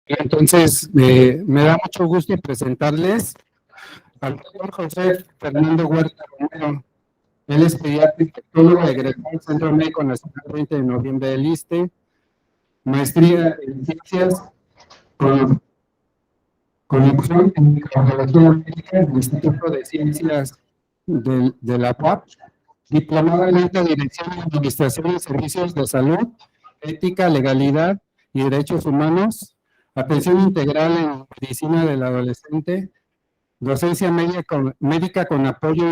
Entonces, me da mucho gusto presentarles al doctor José Fernando Huerta Romero. Él es pediatra infectólogo, egresado del Centro Médico Nacional 20 de noviembre del ISSSTE, maestría en ciencias con opción en microbiología médica del Instituto de Ciencias de la UAP, diplomado en alta dirección y administración de servicios de salud, ética, legalidad y derechos humanos, atención integral en medicina del adolescente, docencia médica con apoyo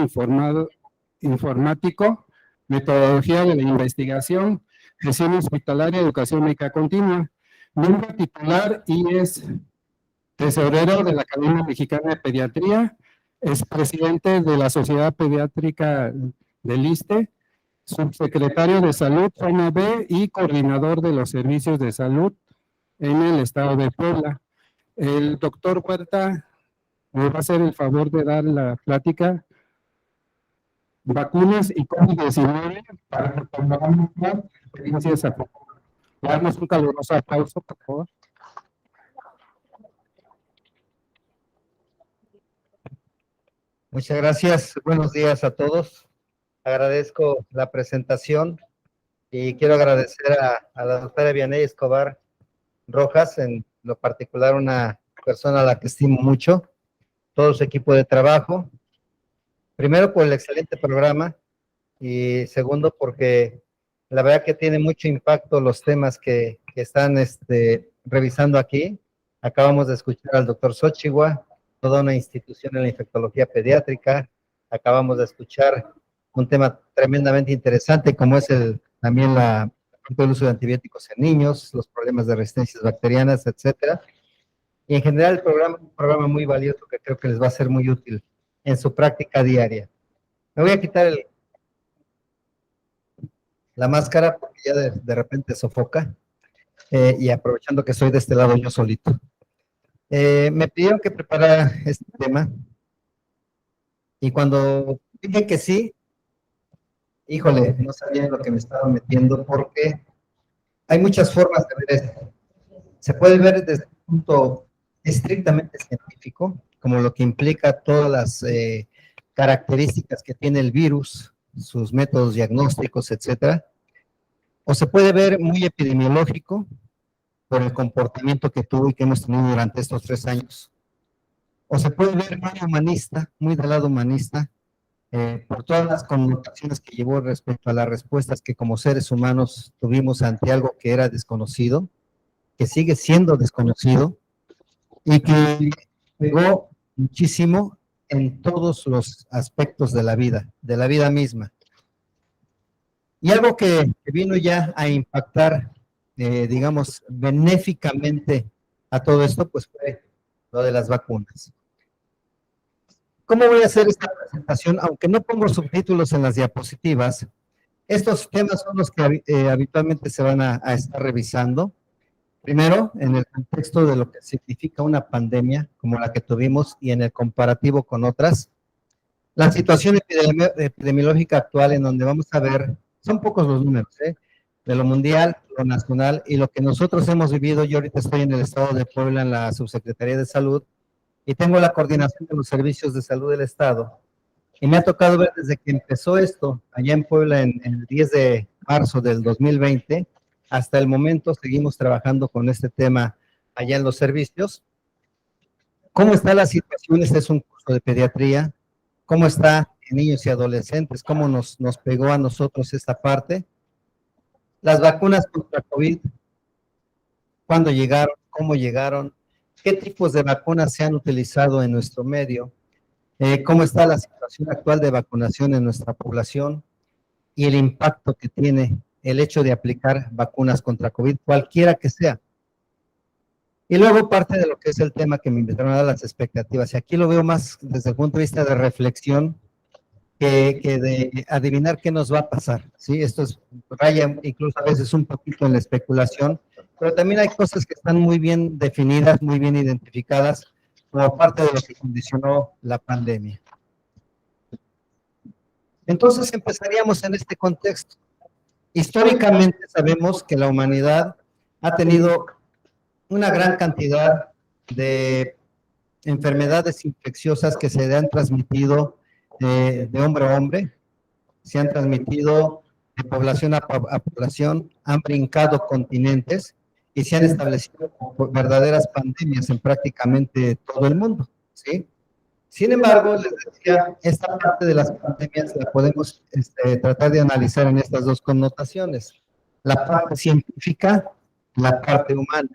informático, metodología de la investigación, gestión hospitalaria, educación médica continua, miembro titular y es tesorero de la Academia Mexicana de Pediatría, es presidente de la Sociedad Pediátrica del ISSSTE, subsecretario de Salud, zona B, y coordinador de los servicios de salud en el estado de Puebla. El doctor Huerta me va a hacer el favor de dar la plática vacunas y COVID-19 para que pongamos las experiencias a poco. Le damos un caluroso aplauso, por favor. Muchas gracias. Buenos días a todos. Agradezco la presentación y quiero agradecer a la doctora Vianey Escobar Rojas, en lo particular una persona a la que estimo mucho, todo su equipo de trabajo. Primero por el excelente programa y segundo porque la verdad que tiene mucho impacto los temas que están revisando aquí. Acabamos de escuchar al doctor Xochigua, toda una institución en la infectología pediátrica. Acabamos de escuchar un tema tremendamente interesante como es también el uso de antibióticos en niños, los problemas de resistencias bacterianas, etcétera. Y en general el programa es un programa muy valioso que creo que les va a ser muy útil en su práctica diaria. Me voy a quitar la máscara porque ya de repente sofoca y aprovechando que estoy de este lado yo solito. Me pidieron que preparara este tema y cuando dije que sí, híjole, no sabía en lo que me estaba metiendo porque hay muchas formas de ver esto. Se puede ver desde un punto estrictamente científico, como lo que implica todas las características que tiene el virus, sus métodos diagnósticos, etcétera. O se puede ver muy epidemiológico, por el comportamiento que tuvo y que hemos tenido durante estos 3 años. O se puede ver muy humanista, muy del lado humanista, por todas las connotaciones que llevó respecto a las respuestas que como seres humanos tuvimos ante algo que era desconocido, que sigue siendo desconocido y que pegó muchísimo en todos los aspectos de la vida misma. Y algo que vino ya a impactar, digamos, benéficamente a todo esto, pues fue lo de las vacunas. ¿Cómo voy a hacer esta presentación? Aunque no pongo subtítulos en las diapositivas, estos temas son los que habitualmente se van a estar revisando. Primero, en el contexto de lo que significa una pandemia como la que tuvimos y en el comparativo con otras. La situación epidemiológica actual en donde vamos a ver, son pocos los números, de lo mundial, lo nacional y lo que nosotros hemos vivido. Yo ahorita estoy en el estado de Puebla en la Subsecretaría de Salud y tengo la coordinación de los servicios de salud del estado. Y me ha tocado ver desde que empezó esto allá en Puebla en el 10 de marzo del 2020, hasta el momento seguimos trabajando con este tema allá en los servicios. ¿Cómo está la situación? Este es un curso de pediatría. ¿Cómo está en niños y adolescentes? ¿Cómo nos pegó a nosotros esta parte? Las vacunas contra COVID, ¿cuándo llegaron? ¿Cómo llegaron? ¿Qué tipos de vacunas se han utilizado en nuestro medio? ¿Cómo está la situación actual de vacunación en nuestra población? Y el impacto que tiene el hecho de aplicar vacunas contra COVID, cualquiera que sea. Y luego parte de lo que es el tema que me invitaron a dar las expectativas. Y aquí lo veo más desde el punto de vista de reflexión que de adivinar qué nos va a pasar. ¿Sí? Esto es, raya incluso a veces un poquito en la especulación, pero también hay cosas que están muy bien definidas, muy bien identificadas, como parte de lo que condicionó la pandemia. Entonces empezaríamos en este contexto. Históricamente sabemos que la humanidad ha tenido una gran cantidad de enfermedades infecciosas que se han transmitido de hombre a hombre, se han transmitido de población a población, han brincado continentes y se han establecido verdaderas pandemias en prácticamente todo el mundo, ¿sí? Sin embargo, les decía, esta parte de las pandemias la podemos tratar de analizar en estas dos connotaciones, la parte científica, la parte humana.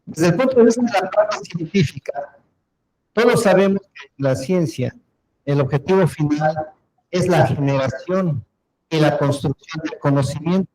Desde el punto de vista de la parte científica, todos sabemos que la ciencia, el objetivo final es la generación y la construcción del conocimiento.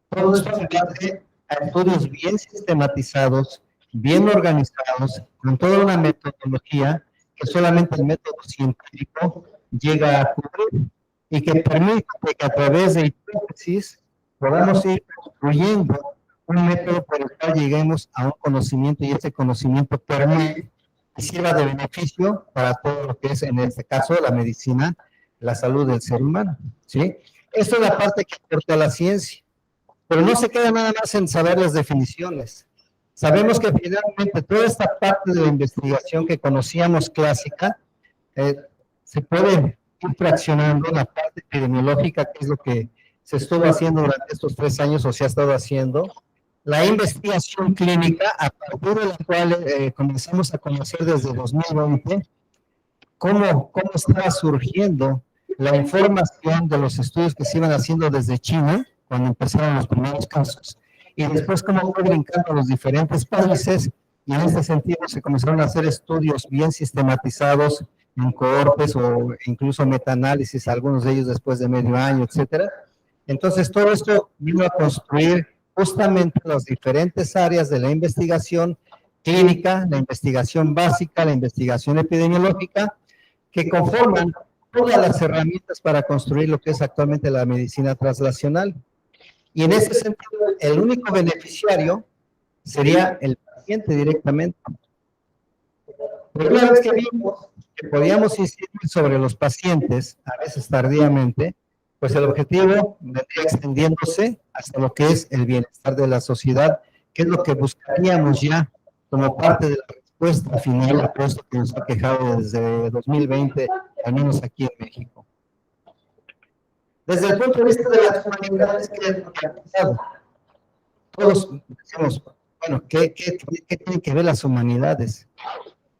Todo esto se basa a estudios bien sistematizados, bien organizados, con toda una metodología que solamente el método científico llega a cubrir y que permite que a través de hipótesis podamos ir construyendo un método por el cual lleguemos a un conocimiento y ese conocimiento permite y sirva de beneficio para todo lo que es, en este caso, la medicina, la salud del ser humano, ¿sí? Esto es la parte que aporta la ciencia, pero no se queda nada más en saber las definiciones. Sabemos que finalmente toda esta parte de la investigación que conocíamos clásica se puede ir fraccionando la parte epidemiológica, que es lo que se estuvo haciendo durante estos 3 años o se ha estado haciendo, la investigación clínica, a partir de la cual comenzamos a conocer desde 2020 cómo estaba surgiendo la información de los estudios que se iban haciendo desde China, cuando empezaron los primeros casos, y después cómo fue brincando a los diferentes países, y en este sentido se comenzaron a hacer estudios bien sistematizados en cohortes o incluso metaanálisis, algunos de ellos después de medio año, etcétera. Entonces todo esto vino a construir justamente las diferentes áreas de la investigación clínica, la investigación básica, la investigación epidemiológica, que conforman todas las herramientas para construir lo que es actualmente la medicina translacional. Y en ese sentido, el único beneficiario sería el paciente directamente. Pero una vez que vimos que podíamos incidir sobre los pacientes, a veces tardíamente, pues el objetivo vendría extendiéndose hasta lo que es el bienestar de la sociedad, que es lo que buscaríamos ya como parte de la respuesta final a todo esto que nos ha quejado desde 2020, al menos aquí en México. Desde el punto de vista de las humanidades, ¿qué es lo que ha pasado? Todos decimos, bueno, ¿qué tienen que ver las humanidades?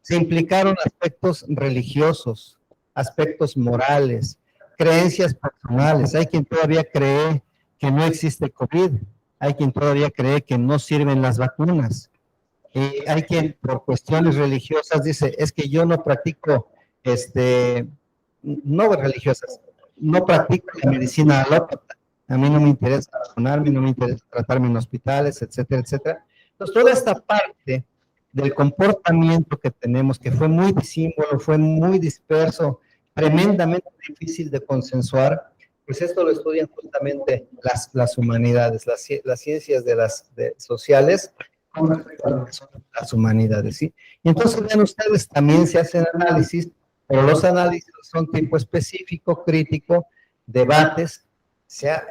Se implicaron aspectos religiosos, aspectos morales, creencias personales. Hay quien todavía cree que no existe COVID, hay quien todavía cree que no sirven las vacunas. Hay quien por cuestiones religiosas dice, es que yo no practico, no religiosas, no practico la medicina alópata, a mí no me interesa vacunarme, no me interesa tratarme en hospitales, etcétera, etcétera. Entonces, toda esta parte del comportamiento que tenemos, que fue muy disímbolo, fue muy disperso, tremendamente difícil de consensuar, pues esto lo estudian justamente las humanidades, las ciencias sociales, con respecto a lo que son las humanidades, ¿sí? Y entonces, vean ustedes, también se hacen análisis, pero los análisis son tipo específico, crítico, debates.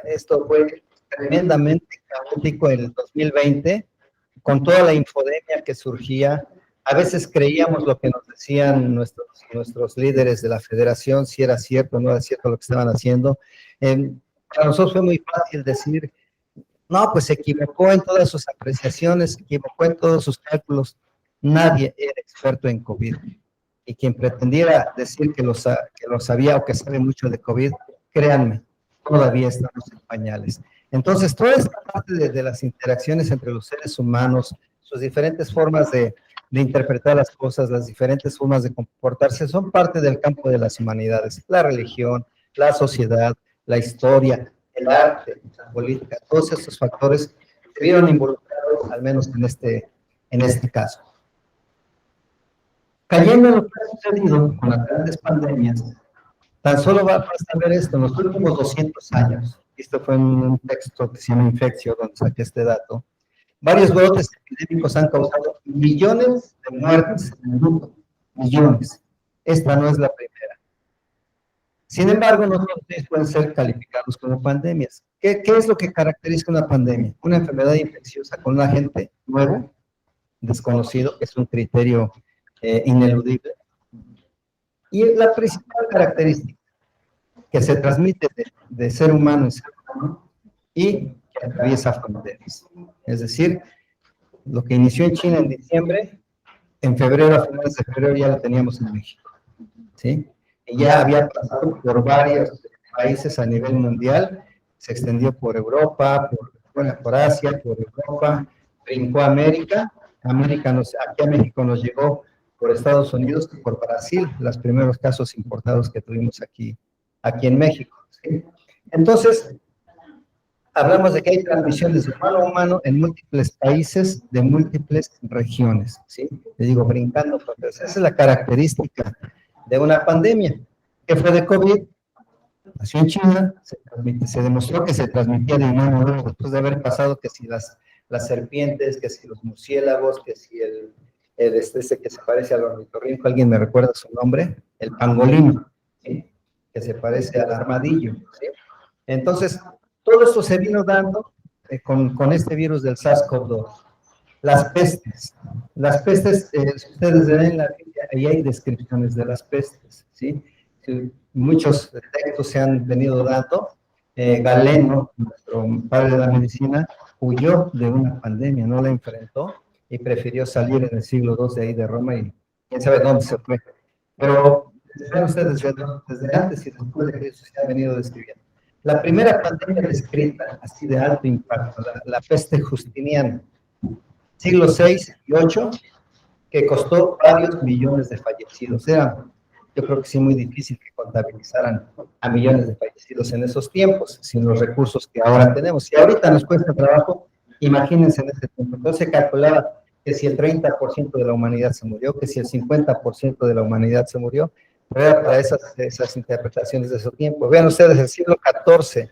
Esto fue tremendamente caótico en el 2020, con toda la infodemia que surgía. A veces creíamos lo que nos decían nuestros líderes de la federación, si era cierto o no era cierto lo que estaban haciendo. Para nosotros fue muy fácil decir, no, pues se equivocó en todas sus apreciaciones, se equivocó en todos sus cálculos. Nadie era experto en COVID. Y quien pretendiera decir que lo sabía o que sabe mucho de COVID, créanme, todavía estamos en pañales. Entonces, toda esta parte de las interacciones entre los seres humanos, sus diferentes formas de interpretar las cosas, las diferentes formas de comportarse, son parte del campo de las humanidades. La religión, la sociedad, la historia, el arte, la política, todos estos factores se vieron involucrados, al menos en este caso. Cayendo en lo que ha sucedido con las grandes pandemias, tan solo basta ver esto, en los últimos 200 años, esto fue en un texto que se llama Infeccio, donde saqué este dato, varios brotes epidémicos han causado millones de muertes en el mundo, millones. Esta no es la primera. Sin embargo, no todos ellos pueden ser calificados como pandemias. ¿Qué es lo que caracteriza una pandemia? Una enfermedad infecciosa con un agente nuevo, desconocido, que es un criterio ineludible. Y la principal característica, que se transmite de ser humano en ser humano y que atraviesa fronteras. Es decir, lo que inició en China en diciembre, en febrero, a finales de febrero ya lo teníamos en México, ¿sí? Y ya había pasado por varios países a nivel mundial, se extendió por Europa, por Asia, por Europa, brincó a América, aquí a México nos llegó por Estados Unidos y por Brasil, los primeros casos importados que tuvimos aquí en México, ¿sí? Entonces, hablamos de que hay transmisiones de humano a humano en múltiples países, de múltiples regiones, ¿sí? Le digo, brincando fronteras. Esa es la característica de una pandemia. ¿Qué fue de COVID? Nació en China, se demostró que se transmitía de humano a humano después de haber pasado que si las serpientes, que si los murciélagos, que si ese que se parece al ornitorrinco, ¿alguien me recuerda su nombre? El pangolino, ¿sí? Que se parece al armadillo, ¿sí? Entonces, todo esto se vino dando con este virus del SARS-CoV-2. Las pestes, ustedes ven en la Biblia, ahí hay descripciones de las pestes, ¿sí? Muchos textos se han venido dando. Galeno, nuestro padre de la medicina, huyó de una pandemia, no la enfrentó y prefirió salir en el siglo II de ahí de Roma y quién sabe dónde se fue. Pero vean ustedes, desde antes y después de Cristo se ha venido describiendo. La primera pandemia descrita, así de alto impacto, la peste justiniana, siglo VI y VIII, que costó varios millones de fallecidos. Era, yo creo que sí, muy difícil que contabilizaran a millones de fallecidos en esos tiempos, sin los recursos que ahora tenemos. Si ahorita nos cuesta trabajo, imagínense en ese tiempo. Entonces se calculaba que si el 30% de la humanidad se murió, que si el 50% de la humanidad se murió, pero era para esas interpretaciones de ese tiempo. Vean ustedes, el siglo XIV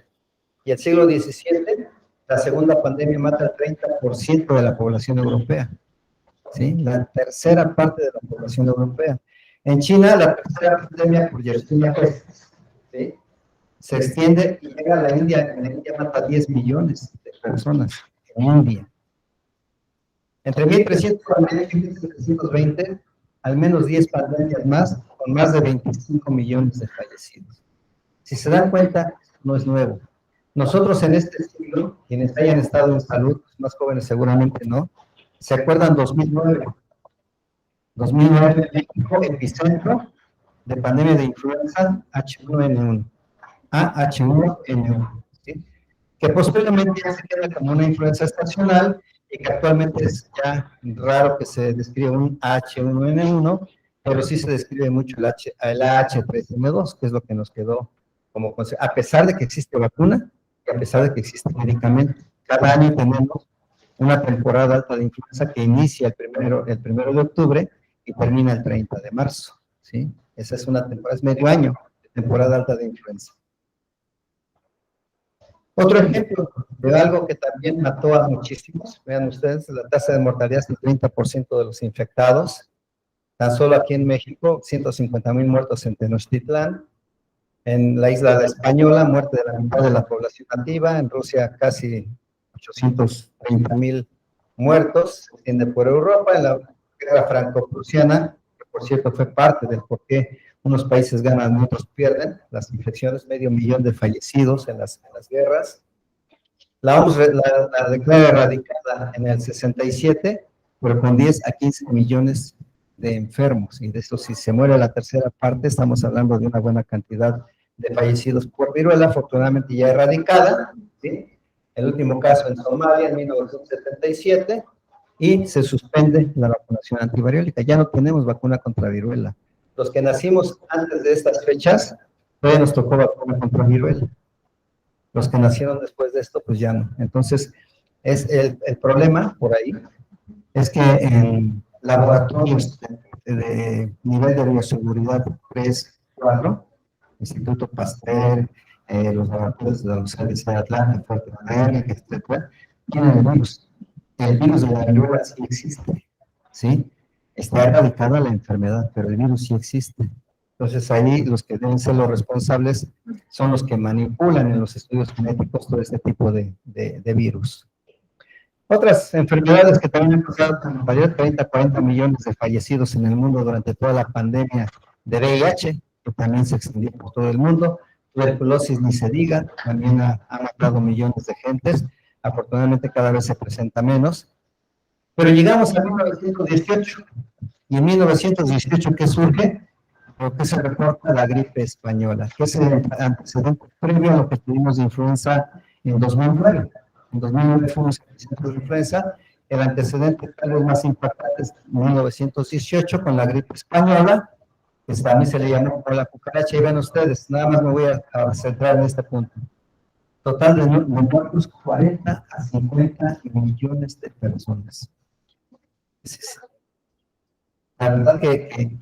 y el siglo XVII, la segunda pandemia mata al 30% de la población europea, ¿sí? La tercera parte de la población europea. En China, la tercera pandemia por Yersinia pestis, ¿sí? Se extiende y llega a la India. En la India mata a 10 millones de personas, en India. Entre 1340 y 1720, al menos 10 pandemias más, con más de 25 millones de fallecidos. Si se dan cuenta, no es nuevo. Nosotros en este siglo, quienes hayan estado en salud, los más jóvenes seguramente no, ¿se acuerdan 2009? 2009, México, epicentro de pandemia de influenza H1N1. H1N1, ¿sí? Que posteriormente ya se queda como una influenza estacional y que actualmente es ya raro que se describa un H1N1, pero sí se describe mucho el H3N2, que es lo que nos quedó como consecuencia, a pesar de que existe vacuna y a pesar de que existe medicamento. Cada año tenemos una temporada alta de influenza que inicia el primero de octubre y termina el 30 de marzo, ¿sí? Esa es una temporada, es medio año de temporada alta de influenza. Otro ejemplo de algo que también mató a muchísimos, vean ustedes, la tasa de mortalidad es del 30% de los infectados, tan solo aquí en México, 150,000 muertos en Tenochtitlán, en la isla de la Española, muerte de la mitad de la población nativa, en Rusia casi 830,000 muertos, se extiende por Europa, en la guerra franco-prusiana, que por cierto fue parte del por qué unos países ganan y otros pierden, las infecciones, 500,000 de fallecidos en las guerras. La OMS la declara erradicada en el 67, pero con 10 a 15 millones de enfermos, y de eso si se muere la tercera parte, estamos hablando de una buena cantidad de fallecidos por viruela, afortunadamente ya erradicada, ¿sí? El último caso en Somalia en 1977, y se suspende la vacunación antivariólica. Ya no tenemos vacuna contra viruela. Los que nacimos antes de estas fechas, todavía nos tocó vacuna contra viruela. Los que nacieron después de esto, pues ya no. Entonces, es el problema por ahí, es que en laboratorios de nivel de bioseguridad 3, 4, Instituto Pasteur, los laboratorios de la Universidad de Atlanta, Fuerte Madero, etc., tienen el virus. El virus de la viruela sí existe, ¿sí? Está erradicada la enfermedad, pero el virus sí existe. Entonces ahí los que deben ser los responsables son los que manipulan en los estudios genéticos todo este tipo de virus. Otras enfermedades que también han causado varios 30, 40 millones de fallecidos en el mundo durante toda la pandemia de VIH, que también se extendió por todo el mundo. Tuberculosis ni se diga, también ha matado millones de gentes. Afortunadamente cada vez se presenta menos. Pero llegamos a 1918. Y en 1918, ¿qué surge? Lo que se reporta la gripe española, que es el antecedente previo a lo que tuvimos de influenza en 2009. En 2009 fuimos epicentro de influenza. El antecedente tal vez más impactante es 1918 con la gripe española, que también se le llamó por la cucaracha. Y ven ustedes, nada más me voy a centrar en este punto. Total de muertos, 40 a 50 millones de personas. La verdad que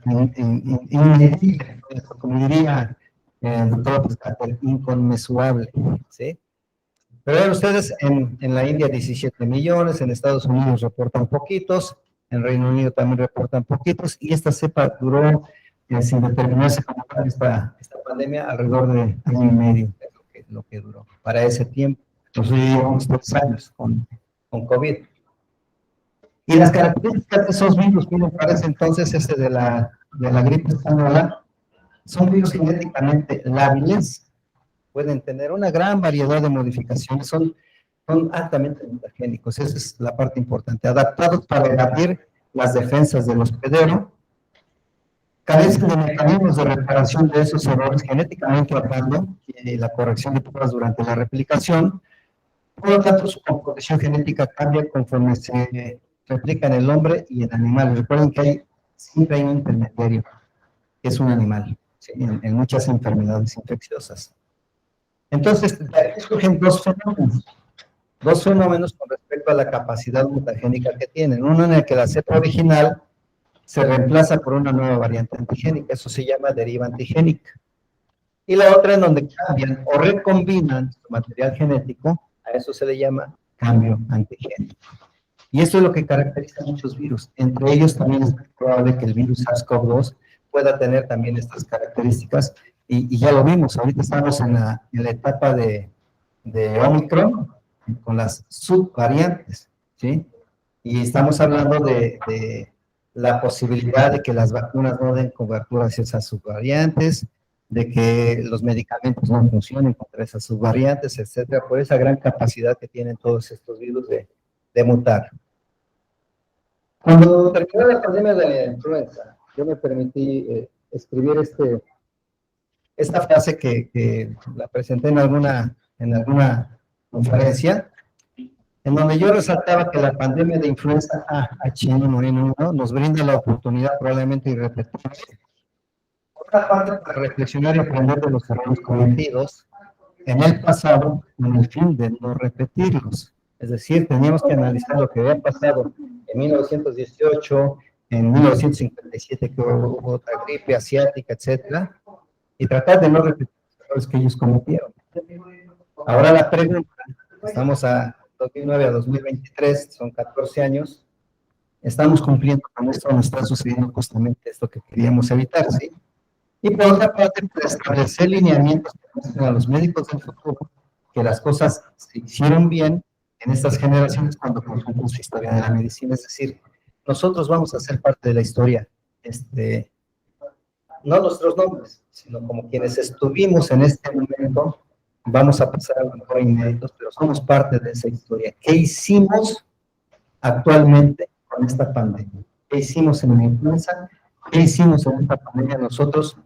como diría el doctor Pescator, inconmensurable, ¿sí? Pero vean ustedes, en la India 17 millones, en Estados Unidos reportan poquitos, en Reino Unido también reportan poquitos, y esta cepa duró, sin determinarse como tal esta pandemia, alrededor de año y medio, es lo que duró. Para ese tiempo, nosotros llevamos 3 años con COVID. Y las características de esos virus, que me parece entonces de la gripe española, son virus genéticamente lábiles, pueden tener una gran variedad de modificaciones, son altamente mutagénicos, esa es la parte importante, adaptados para evadir las defensas del hospedero, carecen de mecanismos de reparación de esos errores genéticamente hablando, y la corrección de pruebas durante la replicación. Por lo tanto, su composición genética cambia conforme se replica en el hombre y en animales. Recuerden que siempre hay un intermediario, que es un animal, ¿sí? En muchas enfermedades infecciosas. Entonces, de aquí surgen dos fenómenos con respecto a la capacidad mutagénica que tienen. Uno en el que la cepa original se reemplaza por una nueva variante antigénica, eso se llama deriva antigénica. Y la otra en donde cambian o recombinan su material genético, a eso se le llama cambio antigénico. Y eso es lo que caracteriza a muchos virus. Entre ellos también es probable que el virus SARS-CoV-2 pueda tener también estas características. Y ya lo vimos, ahorita estamos en la etapa de Omicron, con las subvariantes, ¿sí? Y estamos hablando de la posibilidad de que las vacunas no den cobertura hacia esas subvariantes, de que los medicamentos no funcionen contra esas subvariantes, etcétera, por esa gran capacidad que tienen todos estos virus de mutar. Cuando terminó la pandemia de la influenza, yo me permití escribir esta frase que la presenté en alguna conferencia, en donde yo resaltaba que la pandemia de influenza H1N1 nos brinda la oportunidad probablemente irrepetible. Otra parte para reflexionar y aprender de los errores cometidos en el pasado con el fin de no repetirlos. Es decir, teníamos que analizar lo que había pasado en 1918, en 1957 que hubo otra gripe asiática, etcétera, y tratar de no repetir los errores que ellos cometieron. Ahora la pregunta, estamos a 2009 a 2023, son 14 años, estamos cumpliendo con esto, nos está sucediendo justamente esto que queríamos evitar, ¿sí? Y por otra parte, para establecer lineamientos a los médicos del futuro, que las cosas se hicieron bien en estas generaciones cuando consultan su historia de la medicina, es decir, nosotros vamos a ser parte de la historia, no nuestros nombres, sino como quienes estuvimos en este momento, vamos a pasar a lo mejor inéditos, pero somos parte de esa historia. ¿Qué hicimos actualmente con esta pandemia? ¿Qué hicimos en la influenza? ¿Qué hicimos en esta pandemia nosotros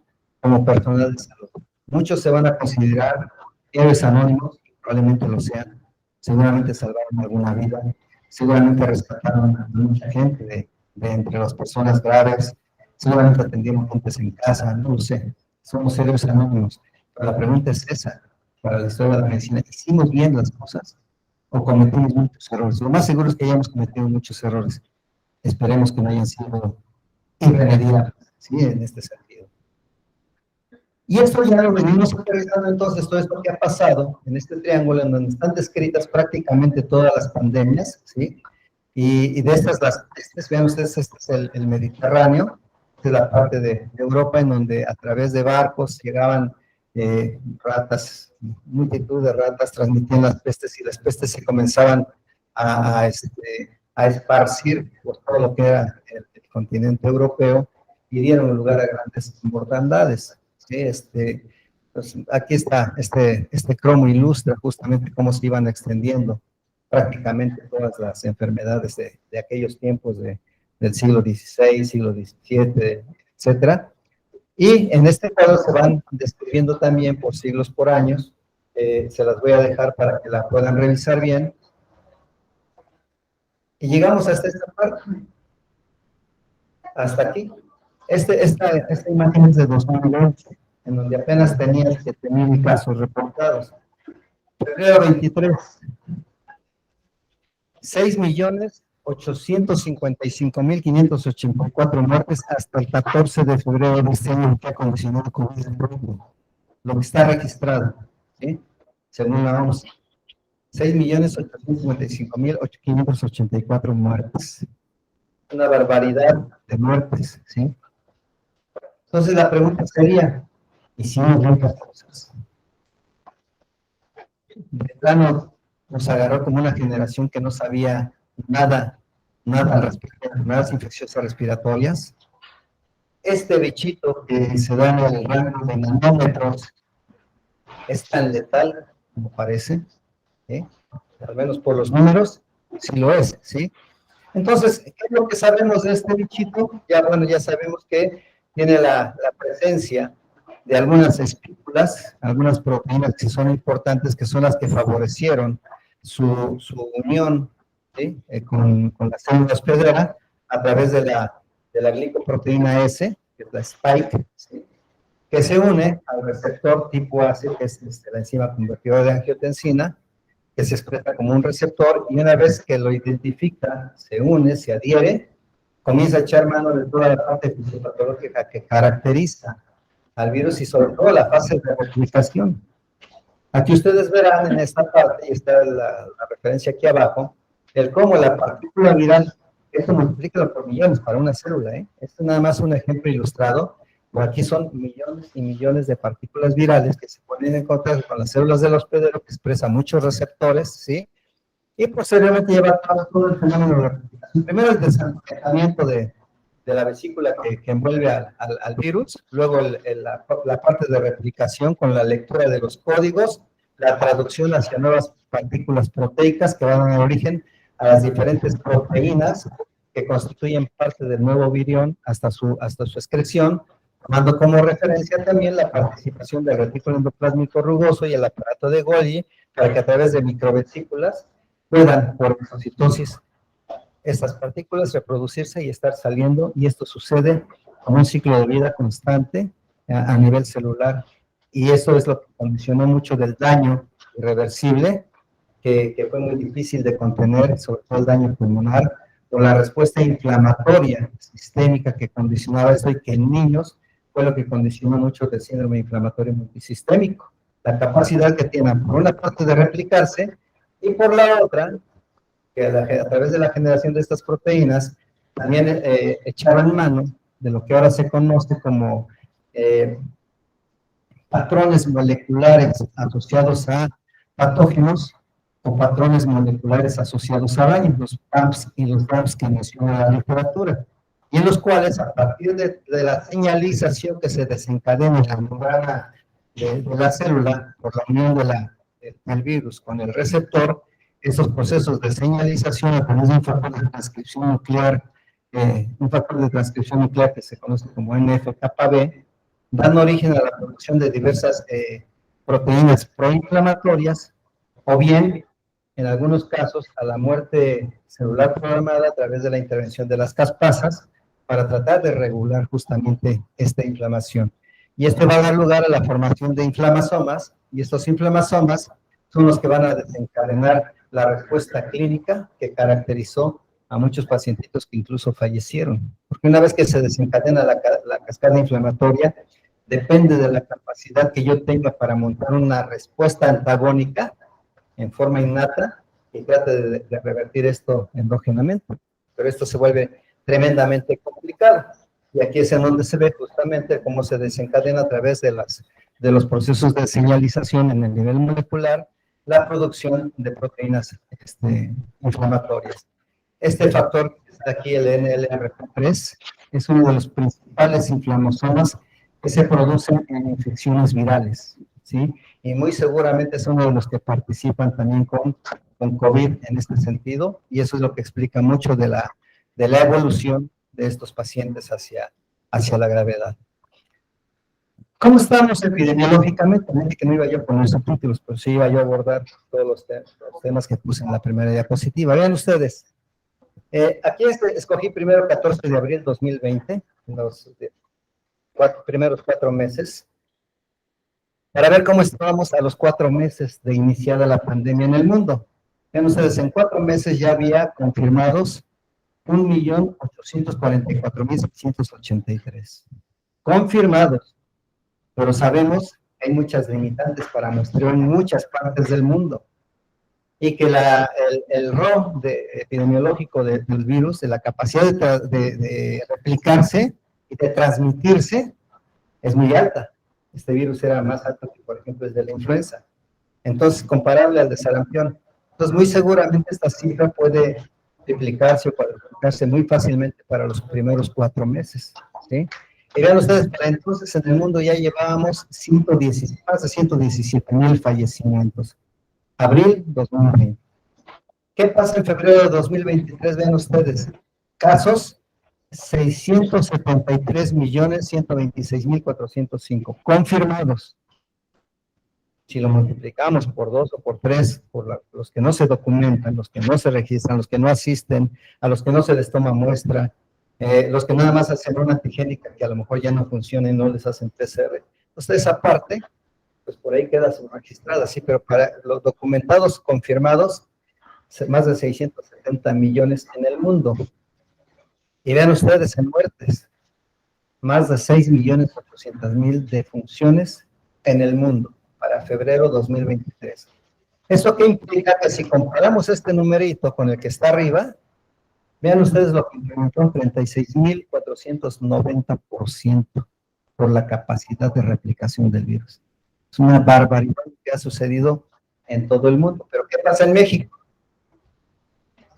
como personal de salud? Muchos se van a considerar héroes anónimos, y probablemente lo sean, seguramente salvaron alguna vida, seguramente rescataron a mucha gente de entre las personas graves, seguramente atendieron gente en casa, no lo sé, somos héroes anónimos, pero la pregunta es esa, para la historia de la medicina, ¿hicimos bien las cosas o cometimos muchos errores? Lo más seguro es que hayamos cometido muchos errores, esperemos que no hayan sido irremediables, ¿sí? En este sentido. Y esto ya lo venimos realizando entonces, todo esto que ha pasado en este triángulo, en donde están descritas prácticamente todas las pandemias, ¿sí? Y de estas, vean ustedes, este es el Mediterráneo, esta es la parte de Europa en donde a través de barcos llegaban ratas, multitud de ratas transmitían las pestes y las pestes se comenzaban a esparcir por todo lo que era el continente europeo y dieron lugar a grandes mortandades. ¿Sí? Pues aquí está, este cromo ilustra justamente cómo se iban extendiendo prácticamente todas las enfermedades de aquellos tiempos del siglo XVI, siglo XVII, etcétera. Y en este cuadro se van describiendo también por siglos, por años. Se las voy a dejar para que la puedan revisar bien. Y llegamos hasta esta parte. Hasta aquí. Esta imagen es de 2011, en donde apenas tenía 7,000 casos reportados. Febrero 23. 6,855,584 muertes hasta el 14 de febrero de este año que ha condicionado COVID-19. Lo que está registrado, ¿sí? Según la OMS. 6,855,584 muertes. Una barbaridad de muertes, ¿sí? Entonces la pregunta sería, ¿hicimos bien las cosas? De plano nos agarró como una generación que no sabía nada al respecto de enfermedades infecciosas respiratorias. Este bichito que se da en el rango de nanómetros es tan letal como parece, ¿sí? Al menos por los números, sí lo es, ¿sí? Entonces, ¿qué es lo que sabemos de este bichito? Ya sabemos que tiene la presencia de algunas espículas, algunas proteínas que son importantes, que son las que favorecieron su unión, ¿sí? con la célula hospedera a través de la glicoproteína S, que es la spike, ¿sí? Que se une al receptor tipo AC, que es la enzima convertidora de angiotensina, que se expresa como un receptor, y una vez que lo identifica, se une, se adhiere, comienza a echar mano de toda la parte fisiopatológica que caracteriza al virus y sobre todo la fase de replicación. Aquí ustedes verán en esta parte, y está la referencia aquí abajo, el cómo la partícula viral, esto multiplica por millones para una célula, ¿eh? Esto es nada más un ejemplo ilustrado, por aquí son millones y millones de partículas virales que se ponen en contacto con las células del hospedero, que expresa muchos receptores, ¿sí? Y posteriormente lleva todo el fenómeno de replicación. Primero el desencadenamiento de la vesícula que envuelve al virus, luego la parte de replicación con la lectura de los códigos, la traducción hacia nuevas partículas proteicas que van a dar origen a las diferentes proteínas que constituyen parte del nuevo virión hasta su excreción, tomando como referencia también la participación del retículo endoplásmico rugoso y el aparato de Golgi, para que a través de microvesículas puedan, por exocitosis, estas partículas reproducirse y estar saliendo, y esto sucede con un ciclo de vida constante a nivel celular, y eso es lo que condicionó mucho del daño irreversible, que fue muy difícil de contener, sobre todo el daño pulmonar, o la respuesta inflamatoria sistémica que condicionaba esto, y que en niños fue lo que condicionó mucho del síndrome inflamatorio multisistémico, la capacidad que tienen por una parte de replicarse, y por la otra, que a través de la generación de estas proteínas, también echaban mano de lo que ahora se conoce como patrones moleculares asociados a patógenos o patrones moleculares asociados a daños, los PAMPs y los DAMPs que menciona la literatura, y en los cuales, a partir de la señalización que se desencadena en la membrana de la célula por la unión del virus con el receptor, esos procesos de señalización a través de un factor de transcripción nuclear, que se conoce como NF-κB, dan origen a la producción de diversas proteínas proinflamatorias, o bien, en algunos casos, a la muerte celular programada a través de la intervención de las caspasas para tratar de regular justamente esta inflamación. Y esto va a dar lugar a la formación de inflamasomas, y estos inflamasomas son los que van a desencadenar la respuesta clínica que caracterizó a muchos pacientitos que incluso fallecieron. Porque una vez que se desencadena la cascada inflamatoria, depende de la capacidad que yo tenga para montar una respuesta antagónica en forma innata y trate de revertir esto endógenamente. Pero esto se vuelve tremendamente complicado. Y aquí es en donde se ve justamente cómo se desencadena a través de los procesos de señalización en el nivel molecular la producción de proteínas inflamatorias. Este factor que está aquí, el NLRP3, es uno de los principales inflamosomas que se producen en infecciones virales, ¿sí? Y muy seguramente es uno de los que participan también con COVID en este sentido, y eso es lo que explica mucho de la evolución de estos pacientes hacia la gravedad. ¿Cómo estamos epidemiológicamente? Me dije que no iba yo a poner subtítulos, pero sí iba yo a abordar todos los temas que puse en la primera diapositiva. Vean ustedes, aquí escogí primero 14 de abril 2020, los primeros 4 meses, para ver cómo estábamos a los 4 meses de iniciada la pandemia en el mundo. Vean ustedes, en 4 meses ya había confirmados 1.844.683. Confirmados. Pero sabemos que hay muchas limitantes para muestreo en muchas partes del mundo. Y que el RO epidemiológico del virus, de la capacidad de replicarse y de transmitirse, es muy alta. Este virus era más alto que, por ejemplo, el de la influenza. Entonces, comparable al de sarampión. Entonces, muy seguramente esta cifra puede triplicarse o cuadruplicarse muy fácilmente para los primeros 4 meses, ¿sí? Y vean ustedes, para entonces en el mundo ya llevábamos más de 117,000 fallecimientos. Abril 2020. ¿Qué pasa en febrero de 2023? Vean ustedes, casos 673.126.405 confirmados. Si lo multiplicamos por 2 o por 3, por los que no se documentan, los que no se registran, los que no asisten, a los que no se les toma muestra, los que nada más hacen una antigénica que a lo mejor ya no funciona y no les hacen PCR. Entonces, esa parte, pues por ahí queda subregistrada, sí, pero para los documentados confirmados, más de 670 millones en el mundo. Y vean ustedes en muertes, más de 6.800.000 defunciones en el mundo para febrero 2023. ¿Eso qué implica? Que si comparamos este numerito con el que está arriba, vean ustedes lo que incrementó un 36.490% por la capacidad de replicación del virus. Es una barbaridad que ha sucedido en todo el mundo. ¿Pero qué pasa en México?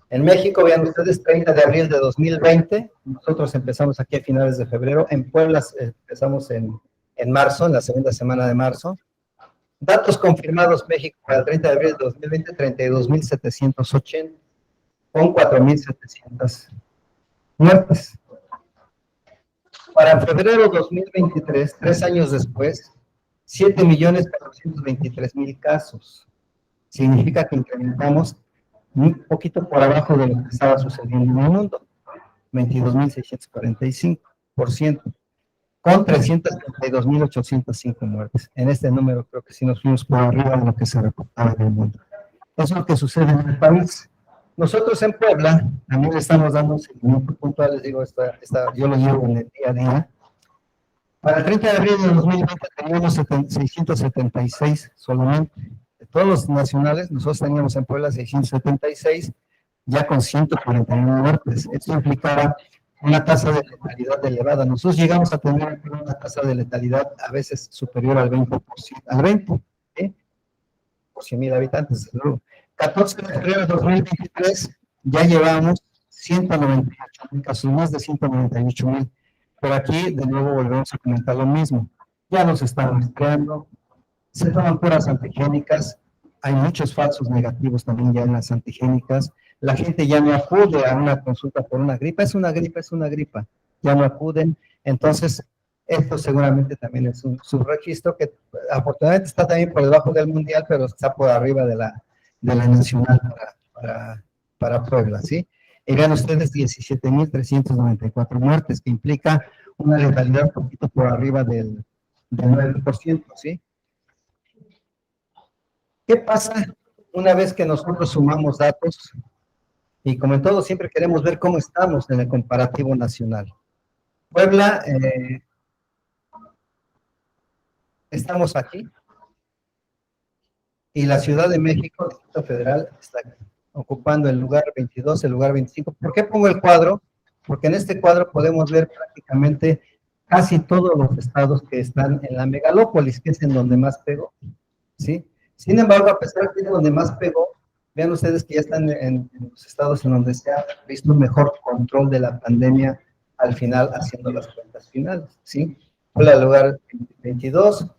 En México, vean ustedes, 30 de abril de 2020, nosotros empezamos aquí a finales de febrero, en Puebla empezamos en marzo, en la segunda semana de marzo. Datos confirmados México para el 30 de abril de 2020, 32.780, con 4.700 muertes. Para febrero 2023, 3 años después, 7.423.000 casos. Significa que incrementamos un poquito por abajo de lo que estaba sucediendo en el mundo, 22.645%, con 332.805 muertes. En este número creo que sí nos fuimos por arriba de lo que se reportaba en el mundo. Eso es lo que sucede en el país. Nosotros en Puebla también le estamos dando seguimiento puntual, les digo, yo lo llevo en el día a día. Para el 30 de abril de 2020 teníamos 676 solamente. De todos los nacionales, nosotros teníamos en Puebla 676, ya con 141 muertes. Esto implicaba una tasa de letalidad elevada. Nosotros llegamos a tener una tasa de letalidad a veces superior al 20%, al 20%, ¿eh? Por 100,000 habitantes. 14 de febrero de 2023 ya llevamos 198,000 casos, más de 198,000. Pero aquí de nuevo volvemos a comentar lo mismo. Ya nos están muestreando, se toman puras antigénicas, hay muchos falsos negativos también ya en las antigénicas. La gente ya no acude a una consulta por una gripa, es una gripa, ya no acuden. Entonces, esto seguramente también es un subregistro que afortunadamente está también por debajo del mundial, pero está por arriba de la nacional para Puebla, ¿sí? Y vean ustedes 17.394 muertes, que implica una letalidad un poquito por arriba del 9%, ¿sí? ¿Qué pasa una vez que nosotros sumamos datos? Y como en todo, siempre queremos ver cómo estamos en el comparativo nacional. Puebla, estamos aquí, y la Ciudad de México, el Distrito Federal, está ocupando el lugar 22, el lugar 25. ¿Por qué pongo el cuadro? porque en este cuadro podemos ver prácticamente casi todos los estados que están en la megalópolis, que es en donde más pegó, ¿sí? Sin embargo, a pesar de que es donde más pegó, vean ustedes que ya están en los estados en donde se ha visto un mejor control de la pandemia al final, haciendo las cuentas finales, ¿sí? Puebla, lugar 22,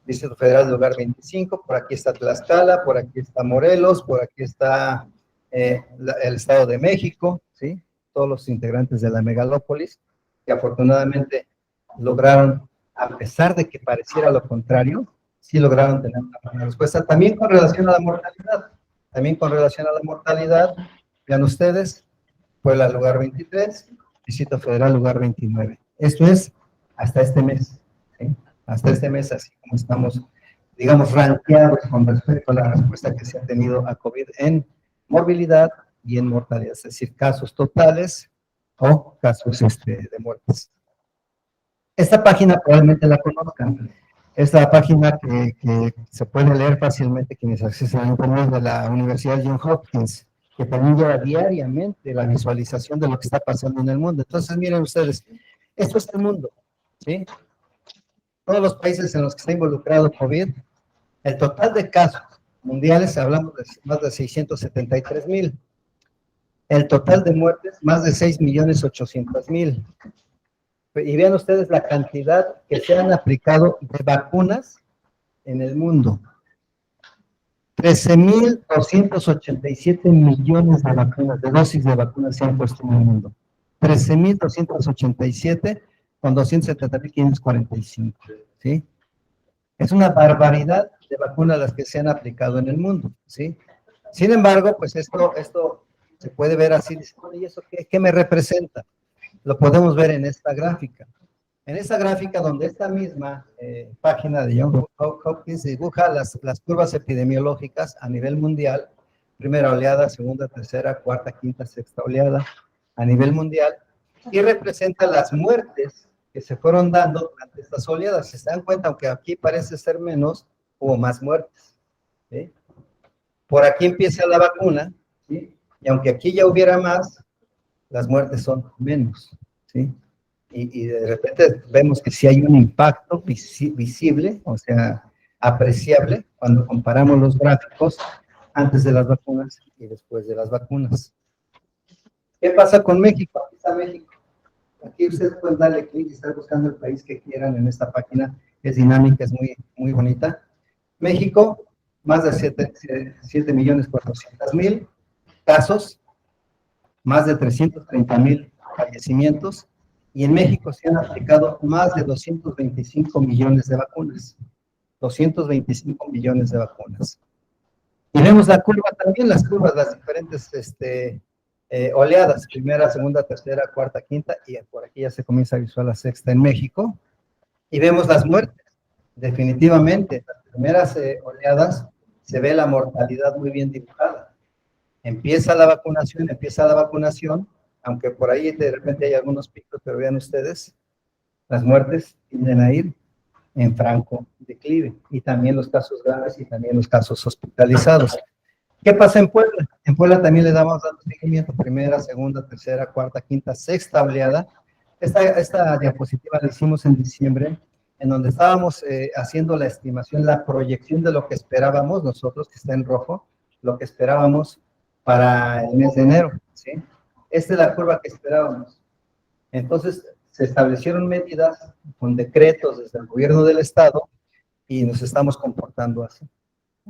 Distrito Federal, lugar 25, por aquí está Tlaxcala, por aquí está Morelos, por aquí está el Estado de México, ¿sí? Todos los integrantes de la megalópolis, que afortunadamente lograron, a pesar de que pareciera lo contrario, sí lograron tener una buena respuesta. También con relación a la mortalidad, vean ustedes, Puebla, lugar 23, Distrito Federal, lugar 29. Esto es hasta este mes, ¿sí? Hasta este mes, así como estamos, digamos, rankeados con respecto a la respuesta que se ha tenido a COVID en morbilidad y en mortalidad, es decir, casos totales o casos de muertes. Esta página probablemente la conozcan. Esta página que se puede leer fácilmente quienes accesan a internet de la Universidad Johns Hopkins, que también lleva diariamente la visualización de lo que está pasando en el mundo. Entonces, miren ustedes, esto es el mundo, ¿sí? Todos los países en los que está involucrado COVID, el total de casos mundiales, hablamos de más de 673,000. El total de muertes, más de 6,800,000. Y vean ustedes la cantidad que se han aplicado de vacunas en el mundo. 13,287 millones de vacunas, de dosis de vacunas se han puesto en el mundo. 13,287 con 270,545, ¿sí? Es una barbaridad de vacunas las que se han aplicado en el mundo, ¿sí? Sin embargo, pues esto se puede ver así, ¿y eso qué me representa? Lo podemos ver en esta gráfica. En esta gráfica, donde esta misma página de Johns Hopkins dibuja las curvas epidemiológicas a nivel mundial, primera oleada, segunda, tercera, cuarta, quinta, sexta oleada a nivel mundial, y representa las muertes que se fueron dando durante estas oleadas. Si se dan cuenta, aunque aquí parece ser menos, hubo más muertes, ¿sí? Por aquí empieza la vacuna, ¿sí? Y aunque aquí ya hubiera más, las muertes son menos, ¿sí? Y de repente vemos que sí hay un impacto visible, o sea, apreciable, cuando comparamos los gráficos antes de las vacunas y después de las vacunas. ¿Qué pasa con México? Aquí está México. Aquí ustedes pueden darle clic y estar buscando el país que quieran en esta página, es dinámica, es muy, muy bonita. México, más de 7,400,000 casos, más de 330,000 fallecimientos, y en México se han aplicado más de 225 millones de vacunas. 225 millones de vacunas. Y vemos la curva también, las curvas, las diferentes oleadas, primera, segunda, tercera, cuarta, quinta, y por aquí ya se comienza a visualizar la sexta en México. Y vemos las muertes. Definitivamente, las primeras oleadas se ve la mortalidad muy bien dibujada. Empieza la vacunación, aunque por ahí de repente hay algunos picos, pero vean ustedes, las muertes tienden a ir en franco declive, y también los casos graves y también los casos hospitalizados. ¿Qué pasa en Puebla? En Puebla también le dando seguimiento, primera, segunda, tercera, cuarta, quinta, sexta oleada. Esta diapositiva la hicimos en diciembre, en donde estábamos haciendo la estimación, la proyección de lo que esperábamos nosotros, que está en rojo, lo que esperábamos para el mes de enero, ¿sí? Esta es la curva que esperábamos. Entonces, se establecieron medidas con decretos desde el gobierno del estado y nos estamos comportando así,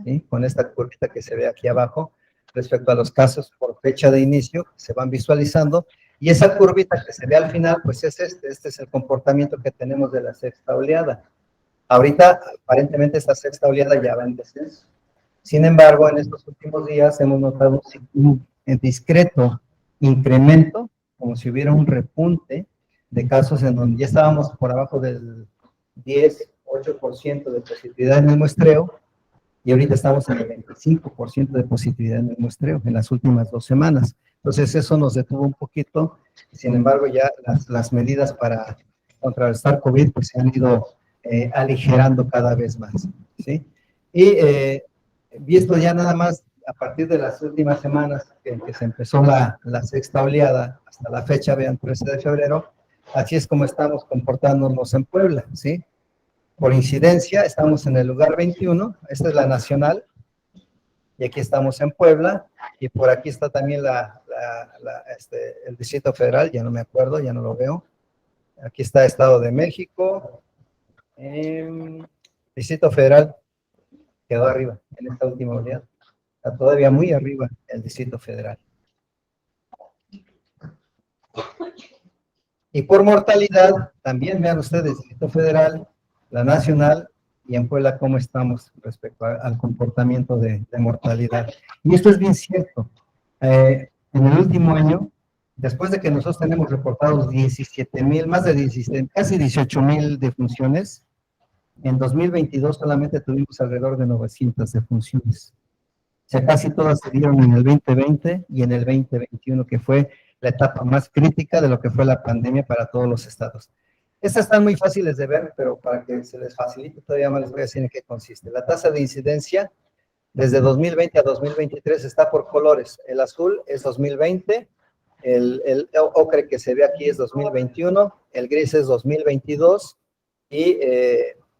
¿sí? Con esta curvita que se ve aquí abajo, respecto a los casos por fecha de inicio, se van visualizando, y esa curvita que se ve al final, pues es este es el comportamiento que tenemos de la sexta oleada. Ahorita, aparentemente, esta sexta oleada ya va en descenso. Sin embargo, en estos últimos días hemos notado un discreto incremento, como si hubiera un repunte de casos en donde ya estábamos por abajo del 10-8% de positividad en el muestreo, y ahorita estamos en el 25% de positividad en el muestreo en las últimas 2 semanas. Entonces eso nos detuvo un poquito, sin embargo ya las medidas para contrarrestar COVID pues se han ido aligerando cada vez más, ¿sí? Y visto ya nada más a partir de las últimas semanas en que se empezó la sexta oleada, hasta la fecha, vean, 13 de febrero, así es como estamos comportándonos en Puebla, ¿sí? Por incidencia, estamos en el lugar 21, esta es la nacional, y aquí estamos en Puebla, y por aquí está también el Distrito Federal, ya no me acuerdo, ya no lo veo. Aquí está Estado de México, Distrito Federal quedó arriba en esta última oleada. Está todavía muy arriba el Distrito Federal. Y por mortalidad, también vean ustedes, Distrito Federal, la nacional, y en Puebla cómo estamos respecto al comportamiento de mortalidad. Y esto es bien cierto. En el último año, después de que nosotros tenemos reportados 17,000, más de 17, casi 18,000 defunciones, en 2022 solamente tuvimos alrededor de 900 defunciones. O sea, casi todas se dieron en el 2020 y en el 2021, que fue la etapa más crítica de lo que fue la pandemia para todos los estados. Estas están muy fáciles de ver, pero para que se les facilite todavía más les voy a decir en qué consiste. La tasa de incidencia desde 2020 a 2023 está por colores. El azul es 2020, el ocre que se ve aquí es 2021, el gris es 2022 y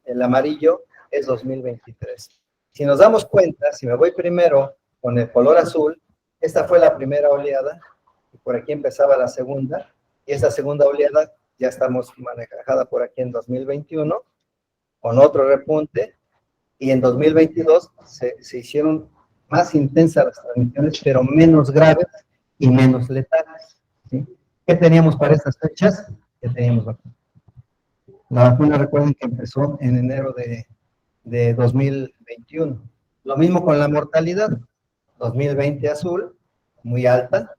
el amarillo es 2023. Si nos damos cuenta, si me voy primero con el color azul, esta fue la primera oleada, y por aquí empezaba la segunda, y esa segunda oleada ya estamos manejada por aquí en 2021, con otro repunte, y en 2022 se hicieron más intensas las transmisiones, pero menos graves y menos letales, ¿sí? ¿Qué teníamos para estas fechas? ¿Qué teníamos vacuna? La vacuna, recuerden que empezó en enero de 2021. Lo mismo con la mortalidad. 2020 azul, muy alta.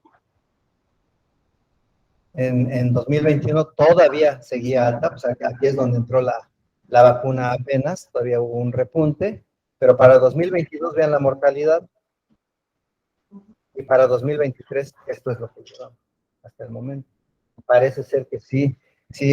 En 2021 todavía seguía alta, pues aquí es donde entró la vacuna apenas, todavía hubo un repunte, pero para 2022 vean la mortalidad, y para 2023 esto es lo que llevamos hasta el momento. Parece ser que sí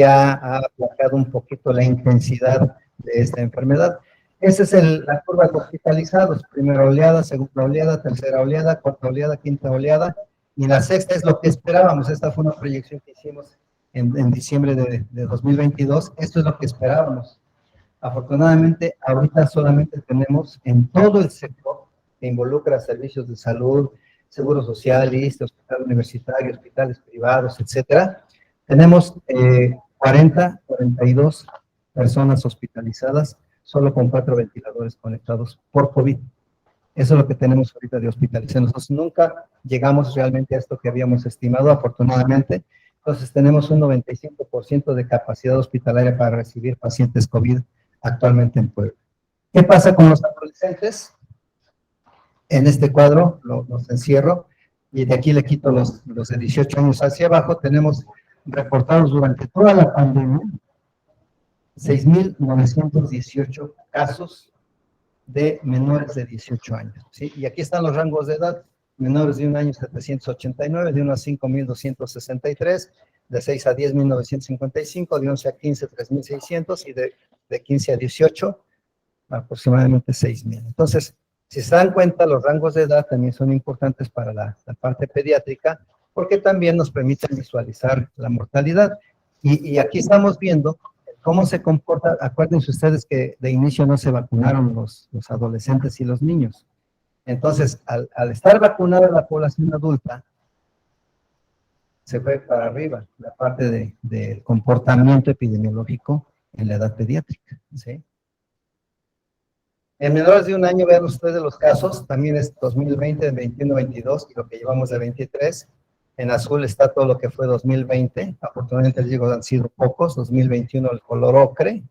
ha bajado un poquito la intensidad de esta enfermedad. Esa es la curva de hospitalizados, primera oleada, segunda oleada, tercera oleada, cuarta oleada, quinta oleada, y la sexta es lo que esperábamos. Esta fue una proyección que hicimos en diciembre de 2022, esto es lo que esperábamos. Afortunadamente, ahorita solamente tenemos en todo el sector que involucra servicios de salud, seguro social, ISSSTE, hospital universitario, hospitales privados, etcétera, tenemos 42 personas hospitalizadas, solo con 4 ventiladores conectados por COVID. Eso es lo que tenemos ahorita de hospitalización. Nosotros nunca llegamos realmente a esto que habíamos estimado, afortunadamente. Entonces tenemos un 95% de capacidad hospitalaria para recibir pacientes COVID actualmente en Puebla. ¿Qué pasa con los adolescentes? En este cuadro los encierro y de aquí le quito los de 18 años hacia abajo. Tenemos reportados durante toda la pandemia 6,918 casos de menores de 18 años, ¿sí? Y aquí están los rangos de edad: menores de 1 año 789, de 1 a 5,263, de 6 a 10, 1,955, de 11 a 15, 3,600, y de 15 a 18, aproximadamente 6,000. Entonces, si se dan cuenta, los rangos de edad también son importantes para la parte pediátrica, porque también nos permiten visualizar la mortalidad. Y aquí estamos viendo cómo se comporta. Acuérdense ustedes que de inicio no se vacunaron los adolescentes y los niños. Entonces, al estar vacunada la población adulta, se fue para arriba la parte del comportamiento epidemiológico en la edad pediátrica, ¿sí? En menores de 1 año, vean ustedes los casos, también es 2020, 21, 22, y lo que llevamos de 23. En azul está todo lo que fue 2020, afortunadamente les digo, han sido pocos. 2021 el color ocre,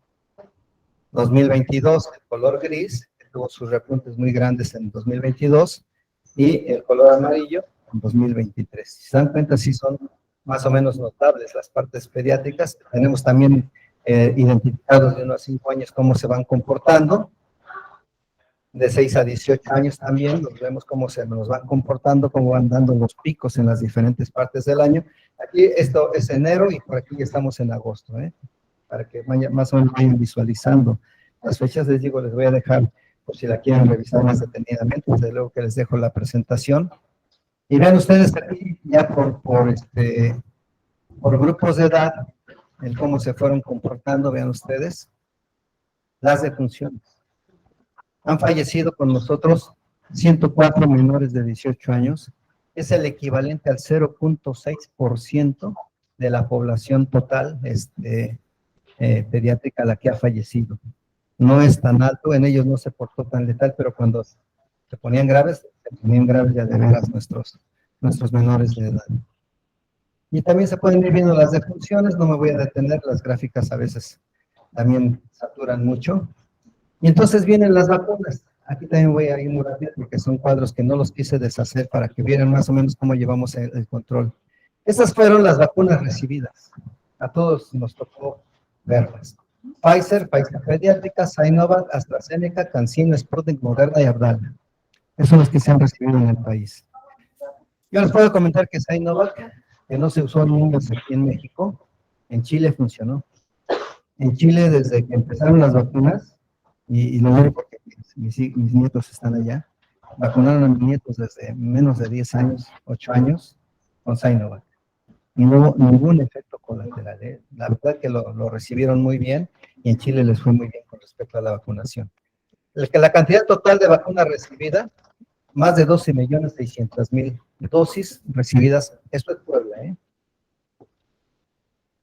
2022 el color gris, que tuvo sus repuntes muy grandes en 2022, y el color amarillo en 2023. Si se dan cuenta, sí son más o menos notables las partes pediátricas. Tenemos también identificados de 1 a 5 años cómo se van comportando. De 6 a 18 años también, nos vemos cómo se nos van comportando, cómo van dando los picos en las diferentes partes del año. Aquí esto es enero y por aquí ya estamos en agosto, para que más o menos vayan visualizando las fechas. Les digo, les voy a dejar por si la quieren revisar más detenidamente, desde luego que les dejo la presentación. Y vean ustedes aquí, ya por grupos de edad, el cómo se fueron comportando, vean ustedes, las defunciones. Han fallecido con nosotros 104 menores de 18 años, es el equivalente al 0.6% de la población total pediátrica la que ha fallecido. No es tan alto, en ellos no se portó tan letal, pero cuando se ponían graves ya de veras nuestros menores de edad. Y también se pueden ir viendo las defunciones, no me voy a detener, las gráficas a veces también saturan mucho. Y entonces vienen las vacunas. Aquí también voy a ir muy rápido porque son cuadros que no los quise deshacer para que vieran más o menos cómo llevamos el control. Estas fueron las vacunas recibidas. A todos nos tocó verlas. Pfizer pediátrica, Sinovac, AstraZeneca, CanSino, Sputnik, Moderna y Abdala. Esos son los que se han recibido en el país. Yo les puedo comentar que Sinovac, que no se usó en niños aquí en México, en Chile funcionó. En Chile, desde que empezaron las vacunas, y lo digo porque mis nietos están allá, vacunaron a mis nietos desde menos de 10 años, 8 años, con Sinovac. Y no hubo ningún efecto colateral. La verdad que lo recibieron muy bien y en Chile les fue muy bien con respecto a la vacunación. La cantidad total de vacunas recibida, más de 12.600.000 dosis recibidas. Esto es Puebla, ¿eh?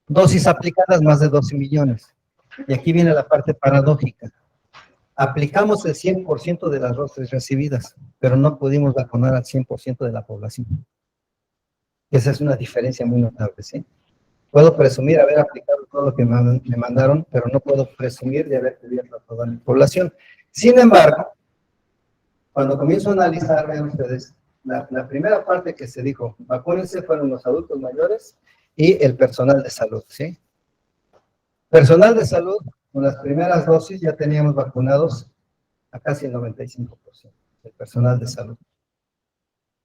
Dosis aplicadas, más de 12 millones. Y aquí viene la parte paradójica. Aplicamos el 100% de las dosis recibidas, pero no pudimos vacunar al 100% de la población. Esa es una diferencia muy notable, ¿sí? Puedo presumir haber aplicado todo lo que me mandaron, pero no puedo presumir de haber cubierto a toda mi población. Sin embargo, cuando comienzo a analizar, vean ustedes, la primera parte que se dijo, vacúnense, fueron los adultos mayores y el personal de salud, ¿sí? Personal de salud, con las primeras dosis ya teníamos vacunados a casi el 95% del personal de salud.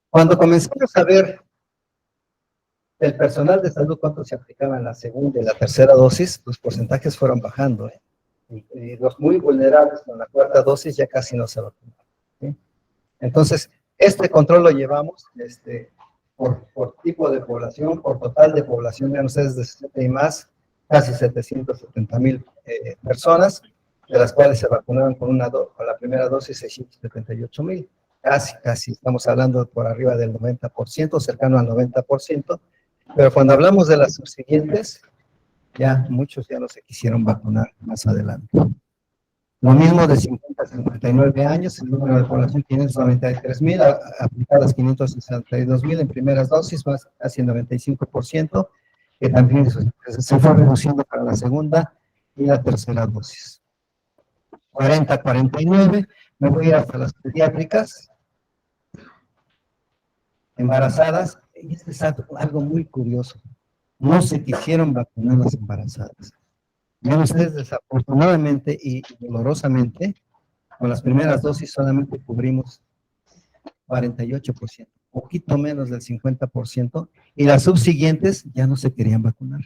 Cuando comenzamos a ver el personal de salud cuánto se aplicaba en la segunda y la tercera dosis, los porcentajes fueron bajando, ¿eh? Y los muy vulnerables con la cuarta dosis ya casi no se vacunaron, ¿sí? Entonces, este control lo llevamos por tipo de población, por total de población, vean ustedes, de 60 y más, casi 770.000 personas, de las cuales se vacunaron con la primera dosis 678.000, casi, estamos hablando por arriba del 90%, cercano al 90%, pero cuando hablamos de las subsiguientes, ya muchos ya no se quisieron vacunar más adelante. Lo mismo de 50 a 59 años, el número de población 593.000, aplicadas 562.000 en primeras dosis, más casi el 95%, que también se fue reduciendo para la segunda y la tercera dosis. 40 a 49, me voy hasta las pediátricas, embarazadas, y este es algo muy curioso, no se quisieron vacunar las embarazadas. Vean ustedes, desafortunadamente y dolorosamente, con las primeras dosis solamente cubrimos 48%, poquito menos del 50%, y las subsiguientes ya no se querían vacunar.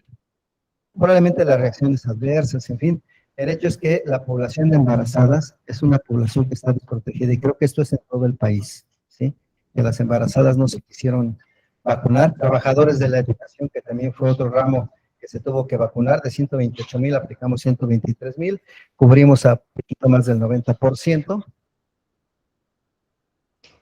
Probablemente las reacciones adversas, en fin, el hecho es que la población de embarazadas es una población que está desprotegida, y creo que esto es en todo el país, ¿sí? Que las embarazadas no se quisieron vacunar. Trabajadores de la educación, que también fue otro ramo que se tuvo que vacunar, de 128.000 aplicamos 123.000, cubrimos a poquito más del 90%.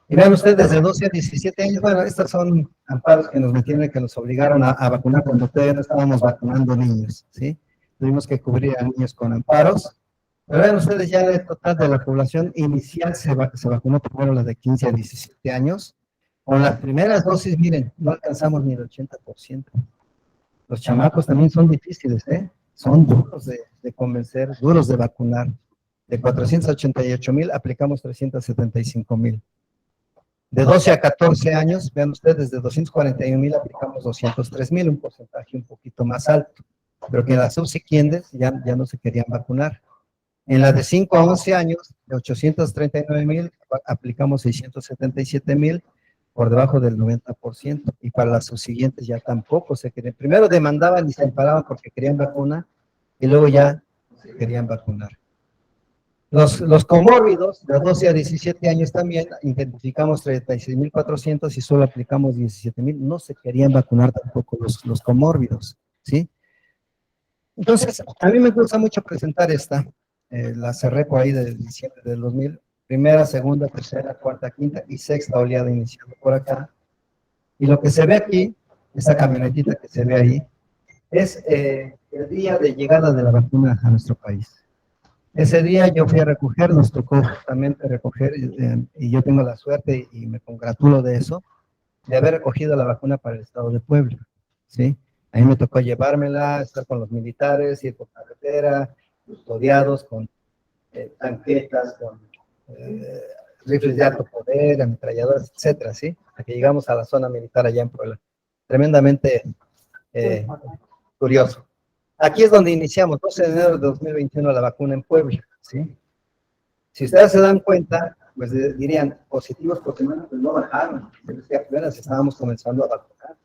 Y vean ustedes, de 12 a 17 años, bueno, estos son amparos que nos metieron, que nos obligaron a vacunar cuando todavía no estábamos vacunando niños, ¿sí? Tuvimos que cubrir a niños con amparos. Pero vean ustedes, ya el total de la población inicial se vacunó primero la de 15 a 17 años. Con las primeras dosis, miren, no alcanzamos ni el 80%. Los chamacos también son difíciles, ¿eh? Son duros de convencer, duros de vacunar. De 488.000 aplicamos 375.000. De 12 a 14 años, vean ustedes, de 241.000 aplicamos 203.000, un porcentaje un poquito más alto, pero que en las subsiguientes ya no se querían vacunar. En la de 5 a 11 años, de 839.000, aplicamos 677.000, por debajo del 90%, y para las subsiguientes ya tampoco se querían. Primero demandaban y se amparaban porque querían vacuna, y luego ya se querían vacunar. Los comórbidos de 12 a 17 años también identificamos 36.400 y solo aplicamos 17.000. No se querían vacunar tampoco los comórbidos, ¿sí? Entonces, a mí me gusta mucho presentar esta. La cerré por ahí de diciembre del 2000. Primera, segunda, tercera, cuarta, quinta y sexta oleada iniciando por acá. Y lo que se ve aquí, esa camionetita que se ve ahí, es el día de llegada de la vacuna a nuestro país. Ese día yo fui a recoger, nos tocó justamente recoger, y yo tengo la suerte y me congratulo de eso, de haber recogido la vacuna para el estado de Puebla, ¿sí? A mí me tocó llevármela, estar con los militares, ir por carretera, custodiados con tanquetas, con rifles de alto poder, ametralladoras, etcétera, ¿sí? Hasta que llegamos a la zona militar allá en Puebla. Tremendamente curioso. Aquí es donde iniciamos, 12 de enero de 2021, la vacuna en Puebla, ¿sí? Si ustedes se dan cuenta, pues dirían, positivos por semana, pues no bajaron, apenas estábamos comenzando a vacunar.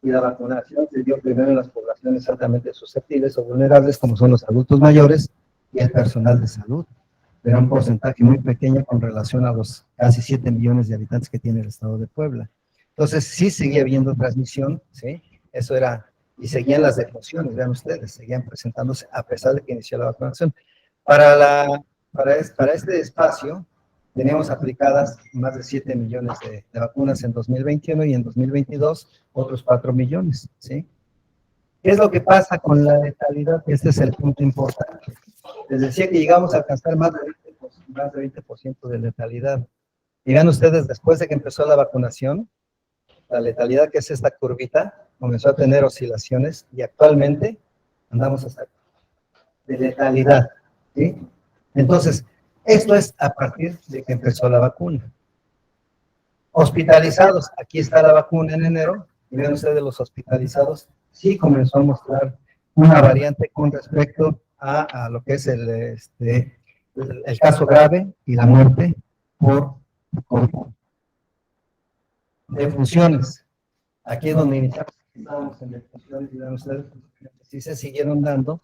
Y la vacunación se dio primero en las poblaciones altamente susceptibles o vulnerables, como son los adultos mayores y el personal de salud. Era un porcentaje muy pequeño con relación a los casi 7 millones de habitantes que tiene el estado de Puebla. Entonces, sí seguía habiendo transmisión, ¿sí? Eso era, y seguían las defunciones, vean ustedes, seguían presentándose a pesar de que inició la vacunación. Para este espacio, teníamos aplicadas más de 7 millones de vacunas en 2021 y en 2022 otros 4 millones, ¿sí? ¿Qué es lo que pasa con la letalidad? Este es el punto importante. Les decía que llegamos a alcanzar más de 20% de letalidad. Y vean ustedes, después de que empezó la vacunación, la letalidad, que es esta curvita, comenzó a tener oscilaciones y actualmente andamos hasta de letalidad, ¿sí? Entonces, esto es a partir de que empezó la vacuna. Hospitalizados, aquí está la vacuna en enero, y vean ustedes los hospitalizados, sí comenzó a mostrar una variante con respecto a lo que es el caso grave y la muerte por COVID. Defunciones, aquí es donde iniciamos, estábamos en defunciones, y vean ustedes, sí se siguieron dando,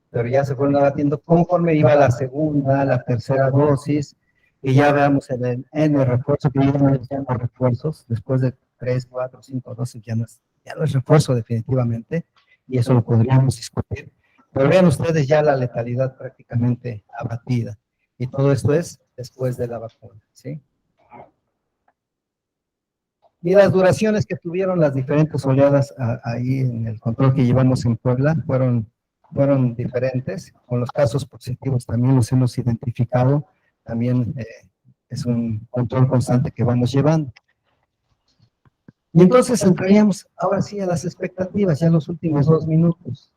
pero ya se fueron abatiendo conforme iba la segunda, la tercera dosis, y ya veamos en el refuerzo, que ya no es refuerzos, después de 3, 4, 5 dosis, ya no es refuerzo definitivamente, y eso lo podríamos discutir, pero vean ustedes ya la letalidad prácticamente abatida, y todo esto es después de la vacuna, ¿sí? Y las duraciones que tuvieron las diferentes oleadas ahí en el control que llevamos en Puebla fueron diferentes. Con los casos positivos también los hemos identificado. También es un control constante que vamos llevando. Y entonces entraríamos ahora sí a las expectativas, ya en los últimos 2 minutos.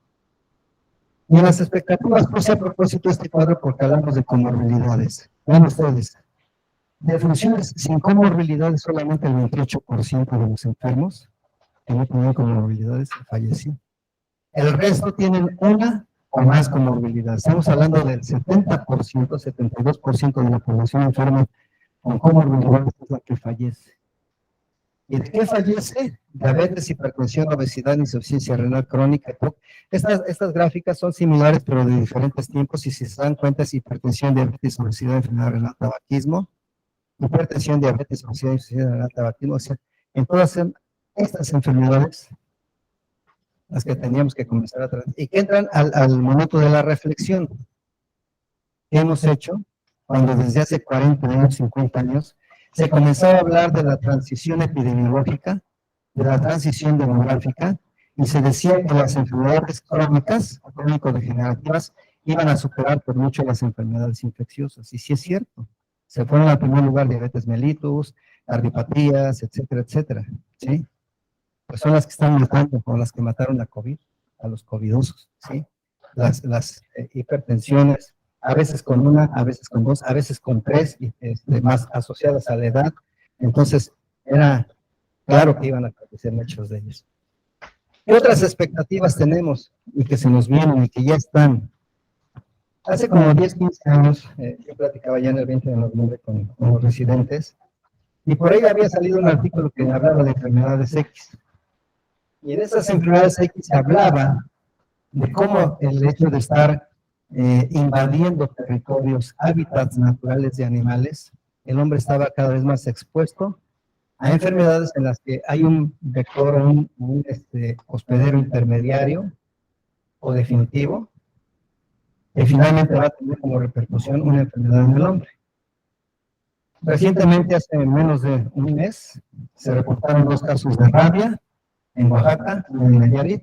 Y en las expectativas puse a propósito este cuadro porque hablamos de comorbilidades. Vean ustedes. Defunciones sin comorbilidades, solamente el 28% de los enfermos que no tenían comorbilidades falleció. El resto tienen una o más comorbilidades. Estamos hablando del 70%, 72% de la población enferma con comorbilidades es la que fallece. ¿Y de qué fallece? Diabetes, hipertensión, obesidad, insuficiencia renal crónica. Estas gráficas son similares, pero de diferentes tiempos, y si se dan cuenta es hipertensión, diabetes, obesidad, enfermedad renal, tabaquismo. Hipertensión, diabetes, obesidad, insuficiencia renal, tabaquismo. O sea, en todas estas enfermedades, las que teníamos que comenzar a tratar, y que entran al momento de la reflexión. ¿Qué hemos hecho? Cuando desde hace 40 años, 50 años, se comenzaba a hablar de la transición epidemiológica, de la transición demográfica, y se decía que las enfermedades crónicas, crónico-degenerativas, iban a superar por mucho las enfermedades infecciosas. Y sí es cierto. Se fueron al primer lugar diabetes mellitus, cardiopatías, etcétera, etcétera. ¿Sí? Pues son las que están matando, o las que mataron a COVID, a los covidosos, ¿sí? Las hipertensiones, a veces con una, a veces con dos, a veces con tres, más asociadas a la edad. Entonces, era claro que iban a fallecer muchos de ellos. ¿Qué otras expectativas tenemos y que se nos vienen y que ya están? Hace como 10, 15 años, yo platicaba ya en el 20 de noviembre con los residentes, y por ahí había salido un artículo que hablaba de enfermedades X. Y en esas enfermedades X se hablaba de cómo el hecho de estar invadiendo territorios, hábitats naturales de animales. El hombre estaba cada vez más expuesto a enfermedades en las que hay un vector, un hospedero intermediario o definitivo, que finalmente va a tener como repercusión una enfermedad en el hombre. Recientemente, hace menos de un mes, se reportaron 2 casos de rabia en Oaxaca, en Nayarit,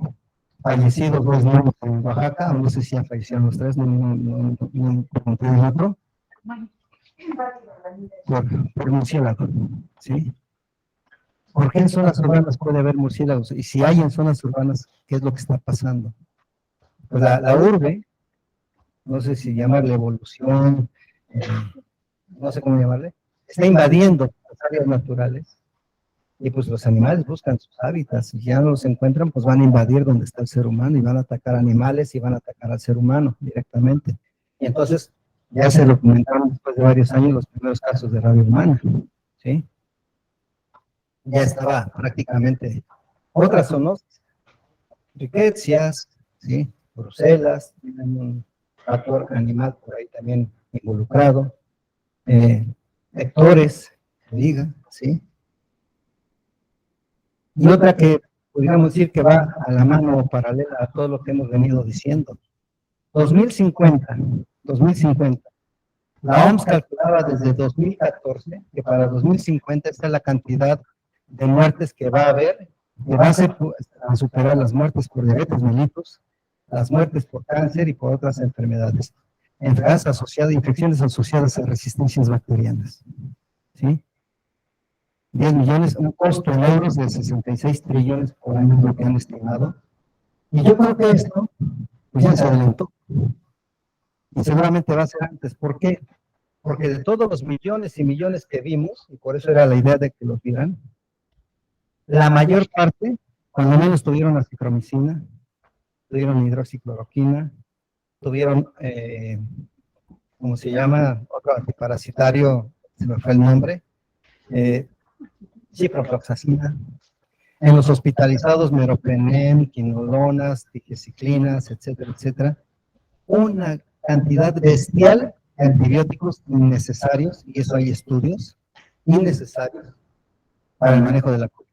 fallecidos 2 niños en Oaxaca, no sé si ya fallecieron los 3, no encontré el otro, por murciélago, ¿sí? ¿Por qué en zonas urbanas puede haber murciélagos? Y si hay en zonas urbanas, ¿qué es lo que está pasando? Pues la urbe, no sé si llamarle evolución, no sé cómo llamarle, está invadiendo las áreas naturales y pues los animales buscan sus hábitats y ya no los encuentran, pues van a invadir donde está el ser humano y van a atacar animales y van a atacar al ser humano directamente. Y entonces ya se documentaron después de varios años los primeros casos de rabia humana, ¿sí? Ya estaba prácticamente otras zoonosis, riquecias, ¿sí? Bruselas, tienen un factor animal por ahí también involucrado, vectores, diga, ¿sí? Y otra que podríamos decir que va a la mano paralela a todo lo que hemos venido diciendo. 2050, la OMS calculaba desde 2014 que para 2050 esta es la cantidad de muertes que va a haber, que va a superar las muertes por diabetes mellitus, las muertes por cáncer y por otras enfermedades. Enfermedades asociadas, infecciones asociadas a resistencias bacterianas. ¿Sí? 10 millones, un costo en euros de 66 trillones por año, lo que han estimado. Y yo creo que esto, pues ya se adelantó. Y seguramente va a ser antes. ¿Por qué? Porque de todos los millones y millones que vimos, y por eso era la idea de que los vieran, la mayor parte, cuando menos tuvieron acitromicina, tuvieron hidroxicloroquina, tuvieron, ¿cómo se llama? Otro antiparasitario, se me fue el nombre, ciprofloxacina. En los hospitalizados, meropenem, quinolonas, tigecyclinas, etcétera, etcétera. Una cantidad bestial de antibióticos innecesarios, y eso hay estudios, innecesarios para el manejo de la COVID.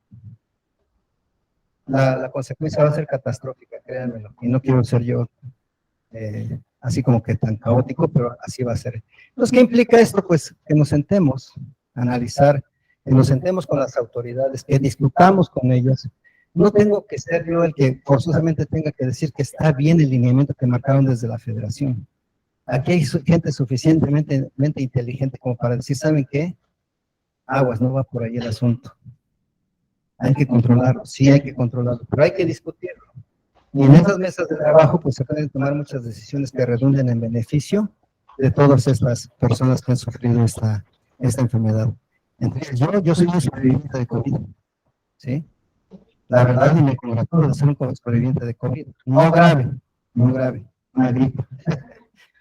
La consecuencia va a ser catastrófica, créanmelo, y no quiero ser yo así como que tan caótico, pero así va a ser. Entonces, ¿qué implica esto? Pues que nos sentemos a analizar, que nos sentemos con las autoridades, que discutamos con ellas. No tengo que ser yo el que forzosamente tenga que decir que está bien el lineamiento que marcaron desde la federación. Aquí hay gente suficientemente inteligente como para decir, ¿saben qué? Aguas, no va por ahí el asunto. Hay que controlarlo, sí hay que controlarlo, pero hay que discutirlo. Y en esas mesas de trabajo, pues se pueden tomar muchas decisiones que redunden en beneficio de todas estas personas que han sufrido esta enfermedad. Entonces, yo soy un sobreviviente de COVID, ¿sí? La verdad, y me congratulo de ser un sobreviviente de COVID. No grave, una gripe,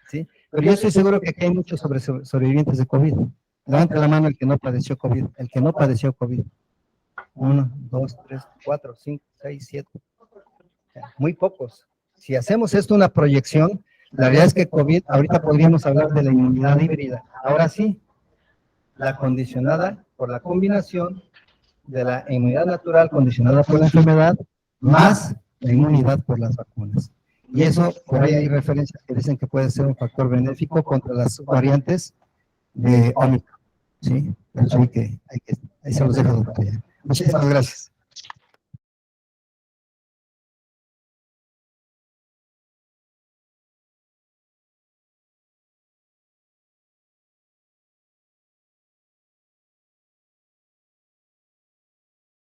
¿sí? Pero yo estoy seguro que aquí hay muchos sobrevivientes de COVID. Levante la mano el que no padeció COVID, el que no padeció COVID. 1, 2, 3, 4, 5, 6, 7. Muy pocos. Si hacemos esto una proyección, la realidad es que COVID, ahorita podríamos hablar de la inmunidad híbrida. Ahora sí, la condicionada por la combinación de la inmunidad natural condicionada por la enfermedad, más la inmunidad por las vacunas. Y eso, por ahí hay referencias que dicen que puede ser un factor benéfico contra las variantes de Omicron. ¿Sí? Pero ahí se los dejo de tarea. Muchísimas gracias.